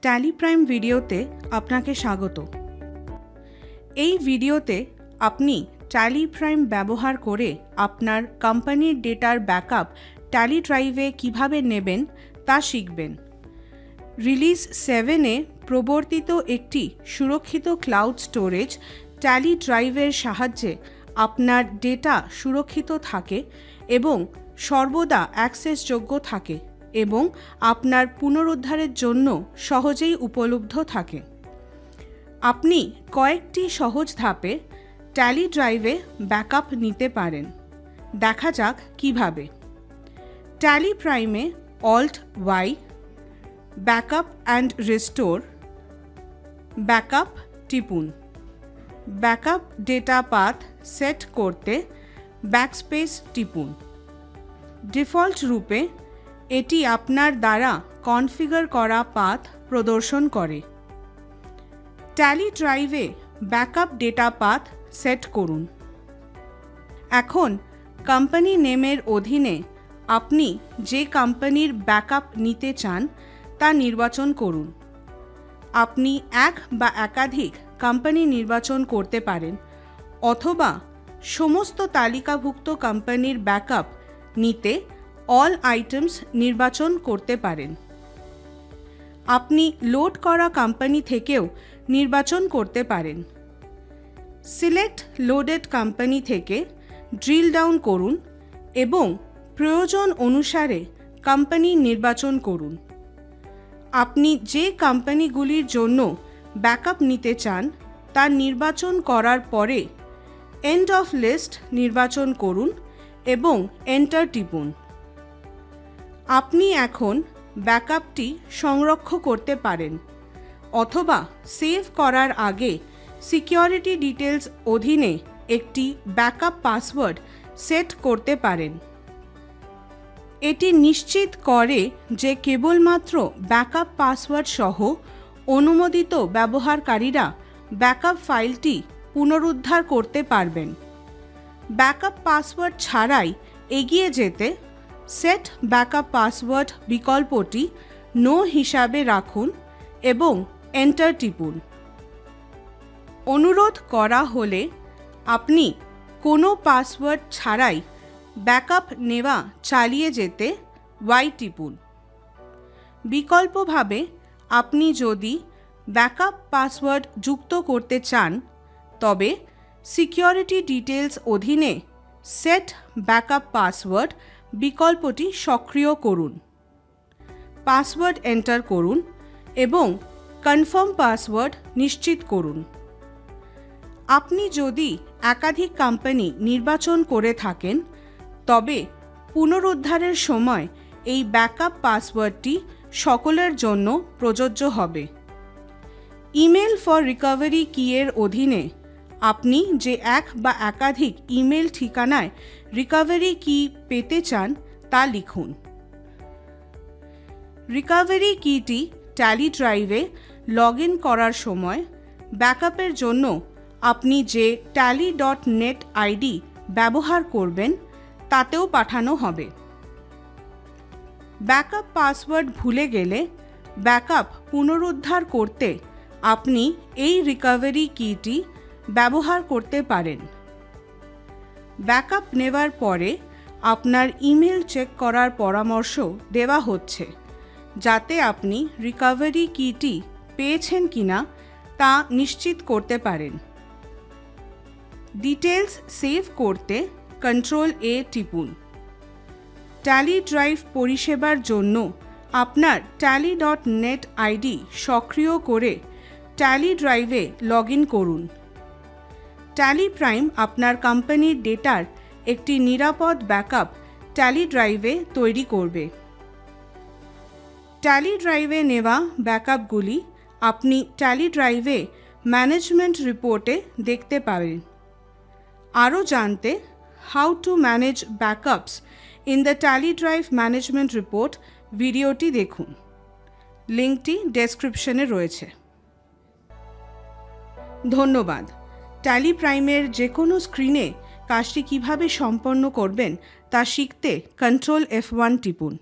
Tally prime ভিডিওতে আপনাকে স্বাগত। এই ভিডিওতে আপনি ট্যালি প্রাইম ব্যবহার করে আপনার কোম্পানির ডেটার ব্যাকআপ ট্যালি ড্রাইভে কিভাবে নেবেন তা শিখবেন। রিলিজ 7-এ প্রবর্তিত একটি সুরক্ষিত ক্লাউড স্টোরেজ ট্যালি ড্রাইভের সাহায্যে আপনার ডেটা সুরক্ষিত থাকে এবং সর্বদা অ্যাক্সেসযোগ্য থাকে এবং আপনার পুনরুদ্ধারের জন্য সহজেই উপলব্ধ থাকে। আপনি কয়েকটি সহজ ধাপে ট্যালি ড্রাইভে ব্যাকআপ নিতে পারেন। দেখা যাক কিভাবে। ট্যালি প্রাইমে Alt+Y, backup and restore, backup টিপুন। ব্যাকআপ ডেটা পাথ সেট করতে ব্যাকস্পেস টিপুন। ডিফল্ট রূপে এটি আপনার দ্বারা কনফিগার করা পাথ প্রদর্শন করে। ট্যালি ড্রাইভে ব্যাকআপ ডেটা পাথ সেট করুন। এখন কোম্পানি নেমের অধীনে আপনি যে কোম্পানির ব্যাকআপ নিতে চান তা নির্বাচন করুন। আপনি এক বা একাধিক কোম্পানি নির্বাচন করতে পারেন অথবা সমস্ত তালিকাভুক্ত কোম্পানির ব্যাকআপ নিতে অল আইটেমস নির্বাচন করতে পারেন। আপনি লোড করা কোম্পানি থেকেও নির্বাচন করতে পারেন। সিলেক্ট লোডেড কোম্পানি থেকে ড্রিল ডাউন করুন এবং প্রয়োজন অনুসারে কোম্পানি নির্বাচন করুন। আপনি যে কোম্পানিগুলির জন্য ব্যাকআপ নিতে চান তা নির্বাচন করার পরে এন্ড অফ লিস্ট নির্বাচন করুন এবং এন্টার টিপুন। আপনি এখন ব্যাকআপটি সংরক্ষণ করতে পারেন অথবা সেভ করার আগে সিকিউরিটি ডিটেলস অধীনে একটি ব্যাকআপ পাসওয়ার্ড সেট করতে পারেন। এটি নিশ্চিত করে যে কেবলমাত্র ব্যাকআপ পাসওয়ার্ড সহ অনুমোদিত ব্যবহারকারীরা ব্যাকআপ ফাইলটি পুনরুদ্ধার করতে পারবেন। ব্যাকআপ পাসওয়ার্ড ছাড়াই এগিয়ে যেতে সেট ব্যাকআপ পাসওয়ার্ড বিকল্পটি নো হিসাবে রাখুন এবং এন্টার টিপুন। অনুরোধ করা হলে আপনি কোনো পাসওয়ার্ড ছাড়াই ব্যাকআপ নেওয়া চালিয়ে যেতে Y টিপুন। বিকল্পভাবে আপনি যদি ব্যাকআপ পাসওয়ার্ড যুক্ত করতে চান তবে সিকিউরিটি ডিটেলস অধীনে সেট ব্যাকআপ পাসওয়ার্ড বিকল্পটি সক্রিয় করুন। পাসওয়ার্ড এন্টার করুন এবং কনফার্ম পাসওয়ার্ড নিশ্চিত করুন। আপনি যদি একাধিক কোম্পানি নির্বাচন করে থাকেন তবে পুনরুদ্ধারের সময় এই ব্যাকআপ পাসওয়ার্ডটি সকলের জন্য প্রযোজ্য হবে। ইমেল ফর রিকভারি কি-এর অধীনে আপনি যে এক বা একাধিক ইমেল ঠিকানায় রিকভারি কি পেতে চান তা লিখুন। রিকভারি কিটি ট্যালি ড্রাইভে লগ ইন করার সময় ব্যাকআপের জন্য আপনি যে tally.net আইডি ব্যবহার করবেন তাতেও পাঠানো হবে। ব্যাকআপ পাসওয়ার্ড ভুলে গেলে ব্যাকআপ পুনরুদ্ধার করতে আপনি এই রিকভারি কিটি ব্যবহার করতে পারেন। ব্যাকআপ নেওয়ার পরে আপনার ইমেল চেক করার পরামর্শ দেওয়া হচ্ছে যাতে আপনি রিকভারি কিটি পেয়েছেন কিনা তা নিশ্চিত করতে পারেন। ডিটেলস সেভ করতে Ctrl+A টিপুন। ট্যালি ড্রাইভ পরিষেবার জন্য আপনার tally.net আইডি সক্রিয় করে ট্যালি ড্রাইভে লগ ইন করুন। ট্যালি প্রাইম আপনার কোম্পানির ডেটার একটি নিরাপদ ব্যাকআপ ট্যালি ড্রাইভে তৈরি করবে। ট্যালি ড্রাইভে নেওয়া ব্যাকআপগুলি আপনি ট্যালি ড্রাইভে ম্যানেজমেন্ট রিপোর্টে দেখতে পাবেন। আরও জানতে how to manage backups in the tally drive management report ভিডিওটি দেখুন। লিঙ্কটি ডেসক্রিপশনে রয়েছে। ধন্যবাদ। ট্যালি প্রাইমের যে কোনো স্ক্রিনে কাজটি কিভাবে সম্পন্ন করবেন তা শিখতে Ctrl+F1 টিপুন।